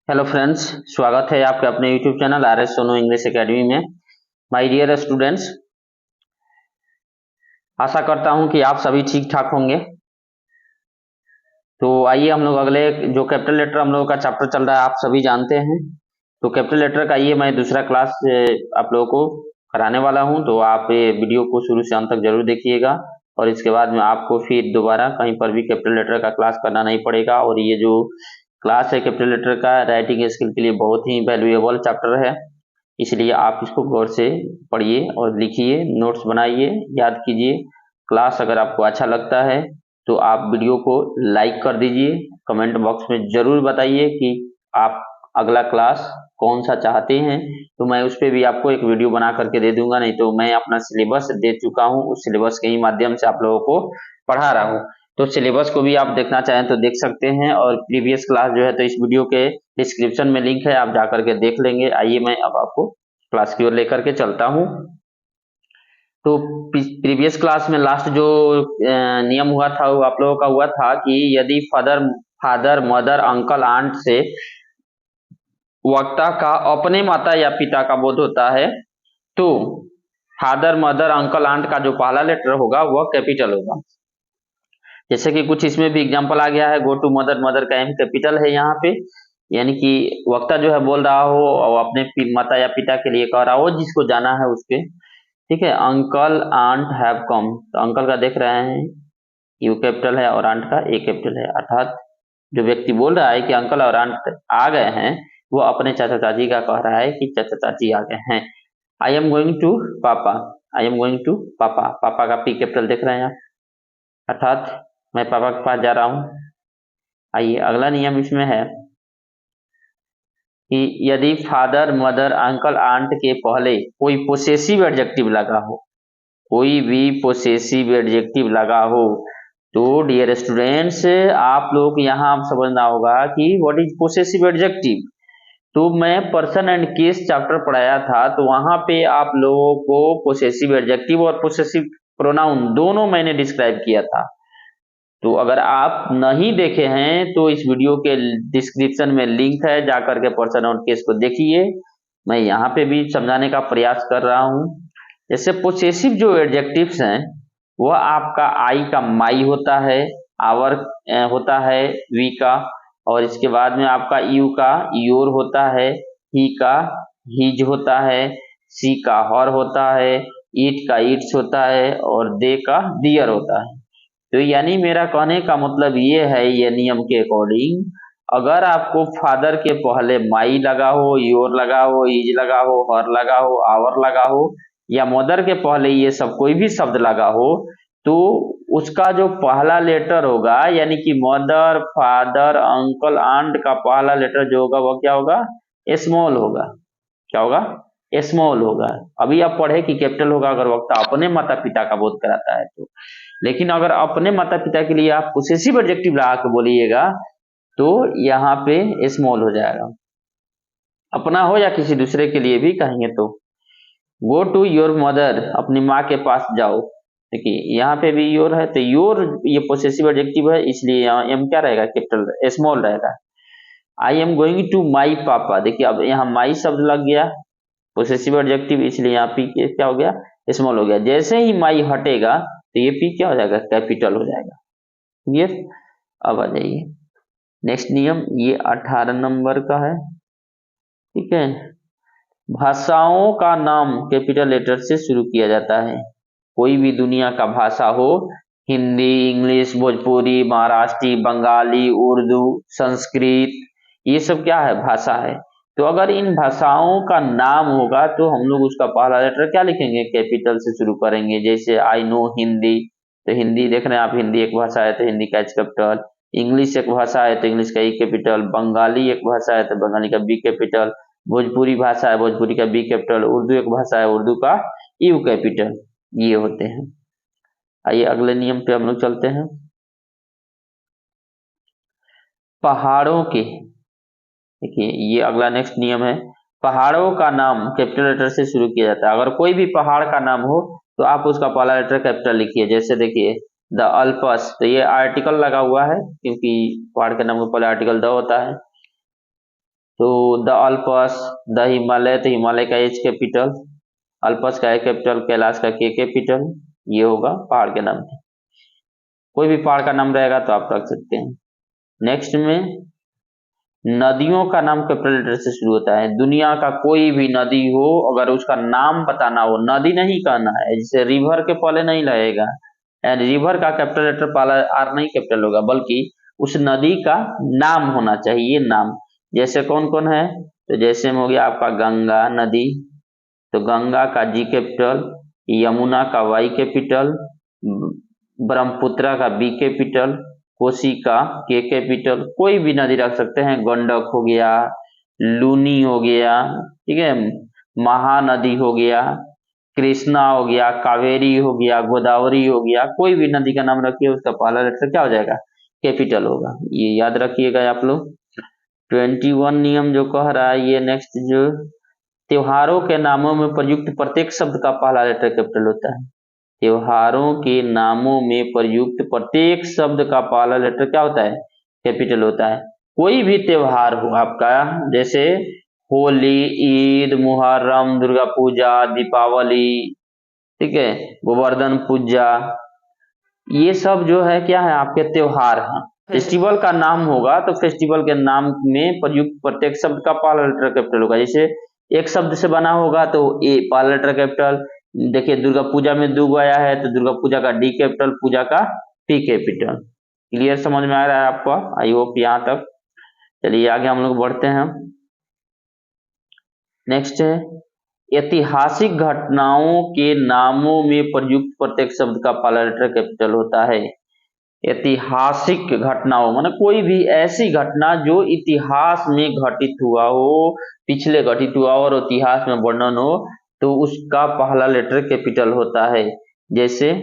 Hello friends, स्वागत है आपके अपने YouTube channel R S Sonu English academy में। माय डियर स्टूडेंट्स, आशा करता हूं कि आप सभी ठीक ठाक होंगे। तो आइए हम लोग अगले जो कैपिटल लेटर हम लोगों का चैप्टर चल रहा है आप सभी जानते हैं। तो कैपिटल लेटर का ये मैं दूसरा क्लास आप लोगों को कराने वाला हूं, तो आप ये वीडियो को शुरू से अंत तक जरूर देखिएगा और इसके बाद में आपको फिर दोबारा कहीं पर भी कैपिटल लेटर का क्लास करना नहीं पड़ेगा। और ये जो क्लास है कैपिटल लेटर का राइटिंग स्किल के लिए बहुत ही वैल्यूएबल चैप्टर है, इसलिए आप इसको गौर से पढ़िए और लिखिए, नोट्स बनाइए, याद कीजिए। क्लास अगर आपको अच्छा लगता है तो आप वीडियो को लाइक कर दीजिए। कमेंट बॉक्स में जरूर बताइए कि आप अगला क्लास कौन सा चाहते हैं, तो मैं उस पर भी आपको एक वीडियो बना करके दे दूंगा। नहीं तो मैं अपना सिलेबस दे चुका हूँ, उस सिलेबस के ही माध्यम से आप लोगों को पढ़ा रहा हूँ। तो सिलेबस को भी आप देखना चाहें तो देख सकते हैं, और प्रीवियस क्लास जो है तो इस वीडियो के डिस्क्रिप्शन में लिंक है, आप जाकर के देख लेंगे। आइए मैं अब आपको क्लास की ओर लेकर के चलता हूँ। तो प्रीवियस क्लास में लास्ट जो नियम हुआ था वो आप लोगों का हुआ था कि यदि father father mother uncle aunt से वक्ता का अपने माता या पिता का बोध होता है तो फादर मदर अंकल आंट का जो पहला लेटर होगा वह कैपिटल होगा। जैसे कि कुछ इसमें भी एग्जांपल आ गया है, गो टू मदर, मदर का एम कैपिटल है यहाँ पे, यानी कि वक्ता जो है बोल रहा हो और अपने माता या पिता के लिए कह रहा हो जिसको जाना है उसके। ठीक है, अंकल आंट हैव कम, तो अंकल का देख रहे हैं यू कैपिटल है और आंट का ए कैपिटल है, अर्थात जो व्यक्ति बोल रहा है कि अंकल और आंट आ गए हैं वो अपने चाचा चाची का कह रहा है कि चाचा चाची आ गए हैं। आई एम गोइंग टू पापा, आई एम गोइंग टू पापा, पापा का पी कैपिटल देख रहे हैं आप, अर्थात मैं पापा के पास जा रहा हूँ। आइए अगला नियम इसमें है कि यदि फादर मदर अंकल आंट के पहले कोई पोसेसिव एडजेक्टिव लगा हो, कोई भी पोसेसिव एडजेक्टिव लगा हो, तो डियर स्टूडेंट्स आप लोग यहाँ समझना होगा कि व्हाट इज पोसेसिव एडजेक्टिव। तो मैं पर्सन एंड केस चैप्टर पढ़ाया था, तो वहां पे आप लोगों को पोसेसिव एडजेक्टिव और पोसेसिव प्रोनाउन दोनों मैंने डिस्क्राइब किया था। तो अगर आप नहीं देखे हैं तो इस वीडियो के डिस्क्रिप्शन में लिंक है, जाकर के पर्सन और केस को देखिए। मैं यहाँ पे भी समझाने का प्रयास कर रहा हूँ। जैसे पोसेसिव जो एडजेक्टिव्स हैं वह आपका आई का माई होता है, आवर होता है वी का, और इसके बाद में आपका यू का योर होता है, ही का हीज होता है, सी का हर होता है, ईट का ईट्स होता है और दे का दियर होता है। तो यानी मेरा कहने का मतलब ये है, ये नियम के अकॉर्डिंग अगर आपको फादर के पहले माई लगा हो, योर लगा हो, इज लगा हो, हर लगा हो, आवर लगा हो, या मदर के पहले ये सब कोई भी शब्द लगा हो, तो उसका जो पहला लेटर होगा, यानी कि मदर फादर अंकल आंट का पहला लेटर जो होगा वह क्या होगा, स्मॉल होगा। क्या होगा, स्मॉल होगा। अभी आप पढ़े कि कैपिटल होगा अगर वक्ता अपने माता पिता का बोध कराता है तो, लेकिन अगर अपने माता पिता के लिए आप पोसेसिव एडजेक्टिव लगा के बोलिएगा तो यहाँ पे स्मॉल हो जाएगा। अपना हो या किसी दूसरे के लिए भी कहेंगे तो गो टू योर मदर, अपनी माँ के पास जाओ। देखिए यहाँ पे भी योर है, तो योर ये पोसेसिव एडजेक्टिव है, इसलिए यहाँ एम क्या रहेगा, कैपिटल स्मॉल रहेगा। I am going to my papa, देखिए अब यहाँ माई शब्द लग गया पोसेसिव एडजेक्टिव, इसलिए यहाँ पी क्या हो गया, स्मॉल हो गया। जैसे ही माई हटेगा तो ये पी क्या हो जाएगा, कैपिटल हो जाएगा। क्लियर। अब आ जाइए नेक्स्ट नियम, ये 18 नंबर का है। ठीक है, भाषाओं का नाम कैपिटल लेटर से शुरू किया जाता है। कोई भी दुनिया का भाषा हो, हिंदी इंग्लिश भोजपुरी महाराष्ट्री बंगाली उर्दू संस्कृत, ये सब क्या है, भाषा है। तो अगर इन भाषाओं का नाम होगा तो हम लोग उसका पहला लेटर क्या लिखेंगे, कैपिटल से शुरू करेंगे। जैसे आई नो हिंदी, तो हिंदी देख रहे हैं आप, हिंदी एक भाषा है तो हिंदी का एच कैपिटल, इंग्लिश एक भाषा है तो इंग्लिश का ई कैपिटल, बंगाली एक भाषा है तो बंगाली का बी कैपिटल, भोजपुरी भाषा है भोजपुरी का बी कैपिटल, उर्दू एक भाषा है उर्दू का यू कैपिटल, ये होते हैं। आइए अगले नियम पे हम लोग चलते हैं। पहाड़ों के, देखिए ये अगला नेक्स्ट नियम है, पहाड़ों का नाम कैपिटल लेटर से शुरू किया जाता है। अगर कोई भी पहाड़ का नाम हो तो आप उसका पहला लेटर कैपिटल लिखिए। जैसे देखिए द अल्पस, तो ये आर्टिकल लगा हुआ है क्योंकि पहाड़ के नाम के पहले आर्टिकल द होता है। तो द अल्पस, द हिमालय, तो हिमालय का एच कैपिटल, अल्पस का ए कैपिटल, कैलाश का के कैपिटल, ये होगा पहाड़ के नाम पे। कोई भी पहाड़ का नाम रहेगा तो आप रख सकते हैं। नेक्स्ट में नदियों का नाम कैपिटल लेटर से शुरू होता है। दुनिया का कोई भी नदी हो, अगर उसका नाम बताना हो, नदी नहीं कहना है, जैसे रिवर के पहले नहीं लगेगा, एंड रिवर का कैपिटल लेटर पहला आर नहीं कैपिटल होगा, बल्कि उस नदी का नाम होना चाहिए, नाम। जैसे कौन कौन है, तो जैसे में हो गया आपका गंगा नदी, तो गंगा का जी कैपिटल, यमुना का वाई कैपिटल, ब्रह्मपुत्रा का बी कैपिटल, कोसी का के कैपिटल। कोई भी नदी रख सकते हैं, गंडक हो गया, लूनी हो गया, ठीक है, महानदी हो गया, कृष्णा हो गया, कावेरी हो गया, गोदावरी हो गया। कोई भी नदी का नाम रखिए, उसका पहला लेटर क्या हो जाएगा, कैपिटल होगा। ये याद रखिएगा आप लोग। 21 नियम जो कह रहा है ये नेक्स्ट, जो त्योहारों के नामों में प्रयुक्त प्रत्येक शब्द का पहला लेटर कैपिटल होता है। त्योहारों के नामों में प्रयुक्त प्रत्येक शब्द का पहला लेटर क्या होता है, कैपिटल होता है। कोई भी त्योहार हो आपका, जैसे होली, ईद, मुहर्रम, दुर्गा पूजा, दीपावली, ठीक है, गोवर्धन पूजा, ये सब जो है क्या है, आपके त्योहार हैं। फेस्टिवल का नाम होगा तो फेस्टिवल के नाम में प्रयुक्त प्रत्येक शब्द का पहला लेटर कैपिटल होगा। जैसे एक शब्द से बना होगा तो ए पहला लेटर कैपिटल। देखिए दुर्गा पूजा में दो आया है, तो दुर्गा पूजा का डी कैपिटल, पूजा का पी कैपिटल। क्लियर, समझ में आ रहा है आपको? आई होप यहाँ तक। चलिए आगे हम लोग बढ़ते हैं। नेक्स्ट है, ऐतिहासिक घटनाओं के नामों में प्रयुक्त प्रत्येक शब्द का पहला लेटर कैपिटल होता है। ऐतिहासिक घटनाओं माने कोई भी ऐसी घटना जो इतिहास में घटित हुआ हो, पिछले घटित हुआ हो और इतिहास में वर्णन हो, तो उसका पहला लेटर कैपिटल होता है। जैसे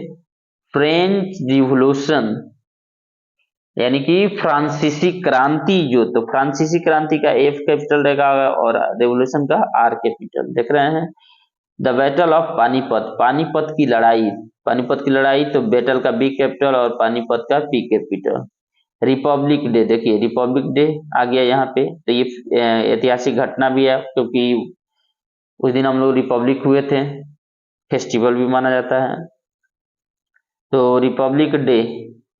फ्रेंच रिवॉल्यूशन, यानी कि फ्रांसीसी क्रांति, जो तो फ्रांसीसी क्रांति का एफ कैपिटल रहेगा और रेवोल्यूशन का आर कैपिटल। देख रहे हैं। The battle of Panipat, Panipat की लड़ाई, पानीपत की लड़ाई, तो बैटल का बी कैपिटल और पानीपत का पी कैपिटल। रिपब्लिक डे, देखिए रिपब्लिक डे आ गया यहाँ पे, तो ये ऐतिहासिक घटना भी है, क्योंकि उस दिन हम लोग रिपब्लिक हुए थे, फेस्टिवल भी माना जाता है। तो रिपब्लिक डे,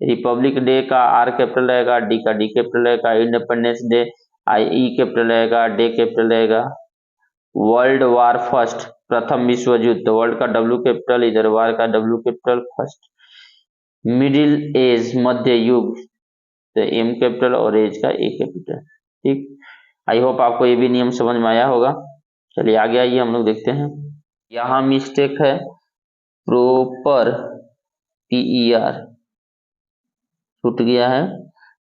रिपब्लिक डे का आर कैपिटल रहेगा, डी का डी कैपिटल रहेगा। इंडिपेंडेंस डे, आई ई कैपिटल रहेगा, डे कैपिटल रहेगा। वर्ल्ड वार फर्स्ट, प्रथम विश्व युद्ध, तो वर्ल्ड का डब्ल्यू कैपिटल, इधर वार का W capital first. Middle age, मध्य युग, तो एम कैपिटल और एज का ए कैपिटल। ठीक, आई होप आपको ये भी नियम समझ में आया होगा। चलिए आगे आइए हम लोग देखते हैं। यहाँ मिस्टेक है, प्रोपर, पीईआर छूट गया है।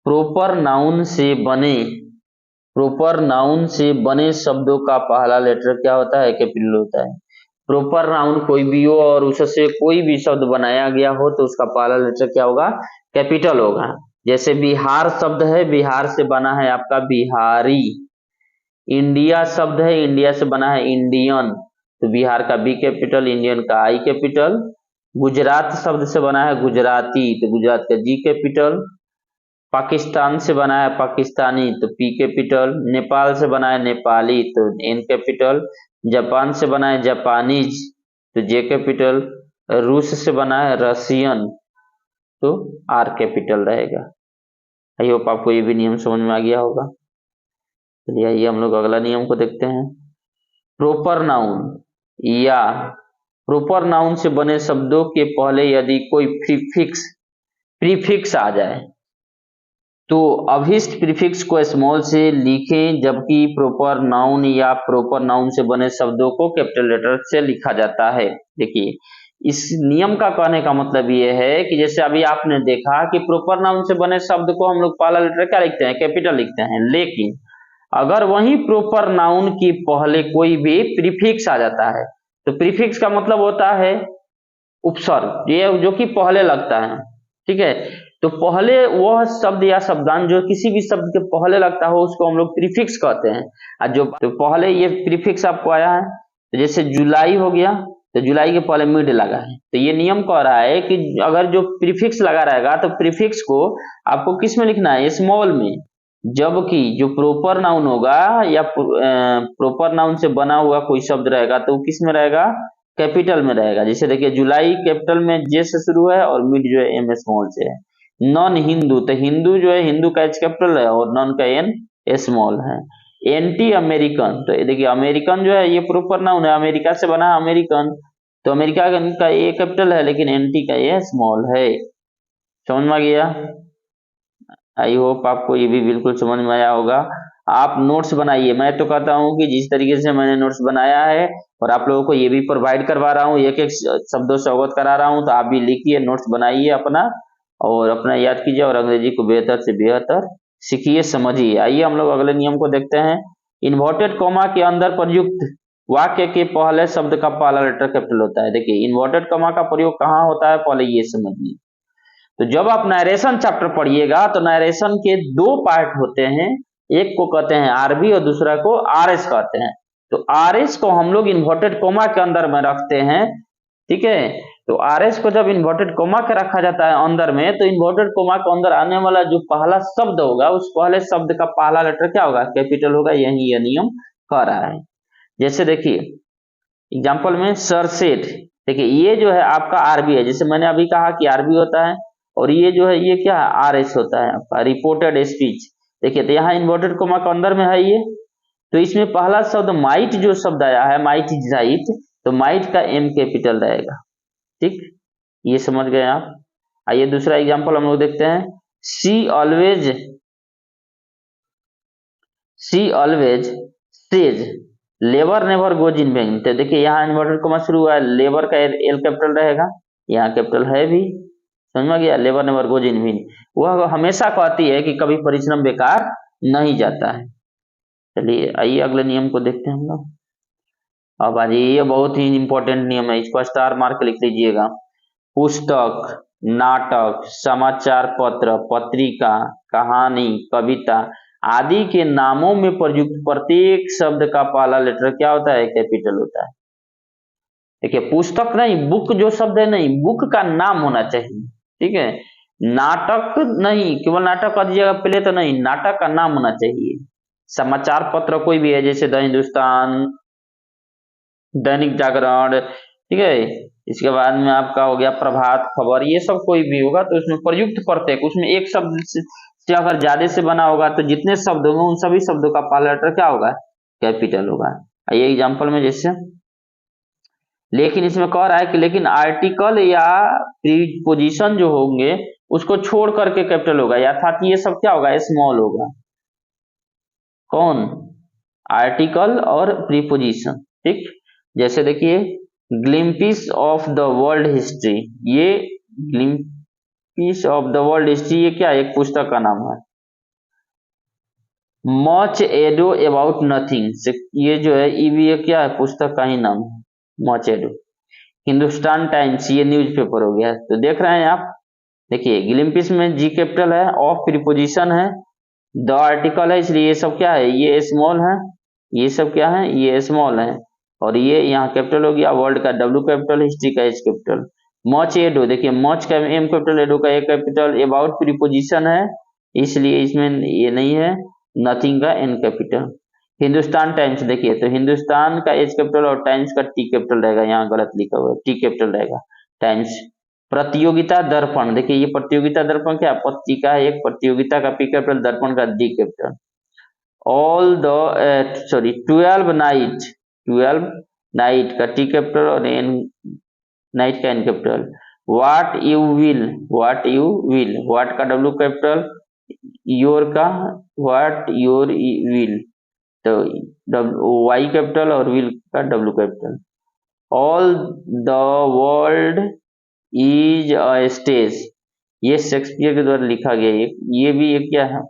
प्रोपर नाउन से बने, प्रोपर नाउन से बने शब्दों का पहला लेटर क्या होता है, कैपिटल होता है। प्रोपर नाउन कोई भी हो और उससे कोई भी शब्द बनाया गया हो तो उसका पहला लेटर क्या होगा, कैपिटल होगा। जैसे बिहार शब्द है, बिहार से बना है आपका बिहारी। इंडिया शब्द है, इंडिया से बना है इंडियन, तो बिहार का बी कैपिटल, इंडियन का आई कैपिटल। गुजरात शब्द से बना है गुजराती, तो गुजरात का जी कैपिटल। पाकिस्तान से बना है पाकिस्तानी, तो पी कैपिटल। नेपाल से बना है नेपाली, तो एन कैपिटल। जापान से बना है जापानीज, तो जे कैपिटल। रूस से बना है रशियन, तो आर कैपिटल रहेगा। आई होप आपको ये भी नियम समझ में आ गया होगा। चलिए आइए हम लोग अगला नियम को देखते हैं। प्रोपर नाउन या प्रोपर नाउन से बने शब्दों के पहले यदि कोई प्रीफिक्स आ जाए तो अभिष्ट प्रीफिक्स को स्मॉल से लिखें, जबकि प्रोपर नाउन या प्रोपर नाउन से बने शब्दों को कैपिटल लेटर से लिखा जाता है। देखिए इस नियम का कहने का मतलब ये है कि जैसे अभी आपने देखा कि प्रोपर नाउन से बने शब्द को हम लोग पहला लेटर क्या लिखते हैं, कैपिटल लिखते हैं, लेकिन अगर वही प्रोपर नाउन की पहले कोई भी प्रीफिक्स आ जाता है, तो प्रीफिक्स का मतलब होता है उपसर्ग, ये जो कि पहले लगता है। ठीक है, तो पहले वह शब्द या शब्दांश जो किसी भी शब्द के पहले लगता हो उसको हम लोग प्रीफिक्स कहते हैं। और जो तो पहले ये प्रीफिक्स आपको आया है, तो जैसे जुलाई हो गया, तो जुलाई के पहले मिड लगा है, तो ये नियम कह रहा है कि अगर जो प्रीफिक्स लगा रहेगा तो प्रीफिक्स को आपको किस में लिखना है, स्मॉल में। जबकि जो प्रोपर नाउन होगा या प्रोपर नाउन से बना हुआ कोई शब्द रहेगा तो वो किस में रहेगा, कैपिटल में रहेगा। जैसे देखिए जुलाई कैपिटल में जे से शुरू है और मिड जो है एम स्मॉल से है। नॉन हिंदू, तो हिंदू जो है हिंदू का एच कैपिटल है और नॉन का एन स्मॉल है। एंटी अमेरिकन, तो ये देखिए अमेरिकन जो है ये प्रोपर नाउन है, अमेरिका से बना है अमेरिकन, तो अमेरिका का ए कैपिटल है लेकिन एंटी का ए स्मॉल है। समझ में आ गया? आई होप आपको ये भी बिल्कुल समझ में आया होगा। आप नोट्स बनाइए, मैं तो कहता हूँ कि जिस तरीके से मैंने नोट्स बनाया है और आप लोगों को ये भी प्रोवाइड करवा रहा हूँ, एक एक शब्दों से अवगत करा रहा हूँ, तो आप भी लिखिए, नोट्स बनाइए अपना और अपना याद कीजिए और अंग्रेजी को बेहतर से बेहतर सीखिए, समझिए। आइए हम लोग अगले नियम को देखते हैं। इन्वर्टेड कॉमा के अंदर प्रयुक्त वाक्य के पहले शब्द का पहला लेटर कैपिटल होता है। देखिए इन्वर्टेड कॉमा का प्रयोग कहाँ होता है, पहले ये समझिए। तो जब आप नरेशन चैप्टर पढ़िएगा तो नरेशन के दो पार्ट होते हैं, एक को कहते हैं आरबी और दूसरा को आरएस कहते हैं। तो आरएस को हम लोग इन्वर्टेड कोमा के अंदर में रखते हैं, ठीक है। तो आरएस को जब इन्वर्टेड कोमा के रखा जाता है अंदर में, तो इन्वर्टेड कोमा के अंदर आने वाला जो पहला शब्द होगा उस पहले शब्द का पहला लेटर क्या होगा, कैपिटल होगा। यही यह नियम कह रहा है। जैसे देखिए एग्जाम्पल में सर सेठ, देखिए ये जो है आपका आरबी है, जैसे मैंने अभी कहा कि आरबी होता है, और ये जो है ये क्या है, आरएस होता है आपका रिपोर्टेड स्पीच। देखिए तो यहाँ इन्वर्टेड कोमा के अंदर में है ये, तो इसमें पहला शब्द माइट जो शब्द आया है, माइट जाइट, तो माइट का एम कैपिटल रहेगा, ठीक, ये समझ गए आप। आइए दूसरा एग्जाम्पल हम लोग देखते हैं। See always says labour never goes in vain. तो देखिए यहाँ इन्वर्टेड कॉमा शुरू हुआ है, लेबर का एल कैपिटल रहेगा, यहाँ कैपिटल है भी, समझ में गया। Labour never goes in vain, वह हमेशा कहती है कि कभी परिश्रम बेकार नहीं जाता है। चलिए आइए अगले नियम को देखते हैं हम लोग। अब आ जाइए, ये बहुत ही इंपॉर्टेंट नियम है, इसको स्टार मार्क लिख लीजिएगा। पुस्तक, नाटक, समाचार पत्र, पत्रिका, कहानी, कविता आदि के नामों में प्रयुक्त प्रत्येक शब्द का पहला लेटर क्या होता है, कैपिटल होता है। देखिए पुस्तक नहीं, बुक जो शब्द है नहीं, बुक का नाम होना चाहिए, ठीक है। नाटक नहीं, केवल नाटक कर दीजिएगा पहले तो नहीं, नाटक का नाम होना चाहिए। समाचार पत्र कोई भी है, जैसे द हिंदुस्तान, दैनिक जागरण, ठीक है। इसके बाद में आपका हो गया प्रभात खबर, ये सब कोई भी होगा तो उसमें प्रयुक्त प्रत्येक, उसमें एक शब्द से अगर ज्यादा से बना होगा तो जितने शब्द होंगे उन सभी शब्दों का पहला लेटर क्या होगा, कैपिटल होगा। आइए एग्जाम्पल में, जैसे लेकिन इसमें कह रहा है कि लेकिन आर्टिकल या प्रीपोजिशन जो होंगे उसको छोड़ करके कैपिटल होगा, अर्थात ये सब क्या होगा, स्मॉल होगा। कौन, आर्टिकल और प्रीपोजिशन, ठीक। जैसे देखिए ग्लिम्पिस ऑफ द वर्ल्ड हिस्ट्री, ये ग्लिम्पिस ऑफ द वर्ल्ड हिस्ट्री ये क्या है, एक पुस्तक का नाम है। मच एडो अबाउट नथिंग, ये जो है ये भी क्या है, पुस्तक का ही नाम है, मच एडो। हिंदुस्तान टाइम्स ये न्यूज़पेपर हो गया। तो देख रहे हैं आप, देखिए ग्लिम्पिस में जी कैपिटल है, ऑफ प्रीपोजिशन है, द आर्टिकल है, इसलिए ये सब क्या है, ये स्मॉल है, ये सब क्या है, ये स्मॉल है, और ये यहाँ कैपिटल हो गया, वर्ल्ड का डब्ल्यू कैपिटल, हिस्ट्री का एच कैपिटल। मच एडो, देखिए मच का एम कैपिटल, एडो का ए कैपिटल, अबाउट प्रीपोजिशन है इसलिए इसमें ये नहीं है, नथिंग का एन कैपिटल। हिंदुस्तान टाइम्स, देखिए तो हिंदुस्तान का एच कैपिटल और टाइम्स का टी कैपिटल रहेगा, यहाँ गलत लिखा हुआ है, टी कैपिटल रहेगा टाइम्स। प्रतियोगिता दर्पण, देखिए ये प्रतियोगिता दर्पण क्या, पत्रिका है एक, प्रतियोगिता का पी कैपिटल, दर्पण का D capital. All the sorry 12 night, 12 night का टी कैपिटल और एन नाइट का N capital. What you will, what you will, what का डब्ल्यू कैपिटल, योर का व्हाट योर विल, तो वाई कैपिटल और विल का W capital. All the world is a stage, ये Shakespeare के द्वारा लिखा गया, ये भी एक क्या है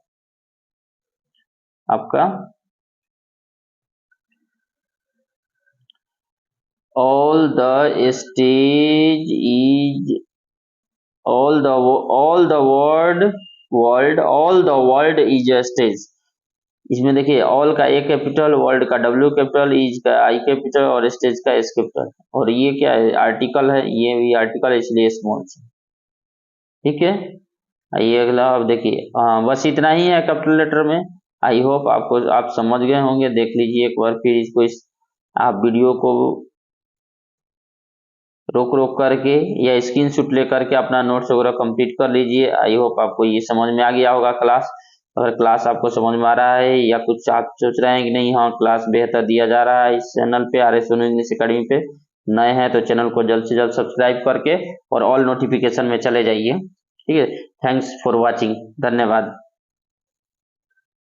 आपका, all the stage is all the world is a stage. इसमें देखिए ऑल का ए कैपिटल, वर्ल्ड का डब्ल्यू कैपिटल, इज का आई कैपिटल और स्टेज का एस कैपिटल, और ये क्या है, आर्टिकल है, ये भी आर्टिकल है इसलिए स्मॉल से, ठीक है। आइए अगला, अब देखिए बस इतना ही है कैपिटल लेटर में। आई होप आप समझ गए होंगे। देख लीजिए एक बार फिर इसको, आप वीडियो को रोक रोक करके या स्क्रीनशॉट लेकर के अपना नोट्स वगैरह कंप्लीट कर लीजिए। आई होप आपको ये समझ में आ गया होगा क्लास। अगर क्लास आपको समझ में आ रहा है या कुछ आप सोच रहे हैं कि नहीं हाँ क्लास बेहतर दिया जा रहा है इस चैनल पे, R S Sonu English academy पे, नए हैं तो चैनल को जल्द से जल्द सब्सक्राइब करके और ऑल नोटिफिकेशन में चले जाइए। ठीक है, थैंक्स फॉर वॉचिंग, धन्यवाद।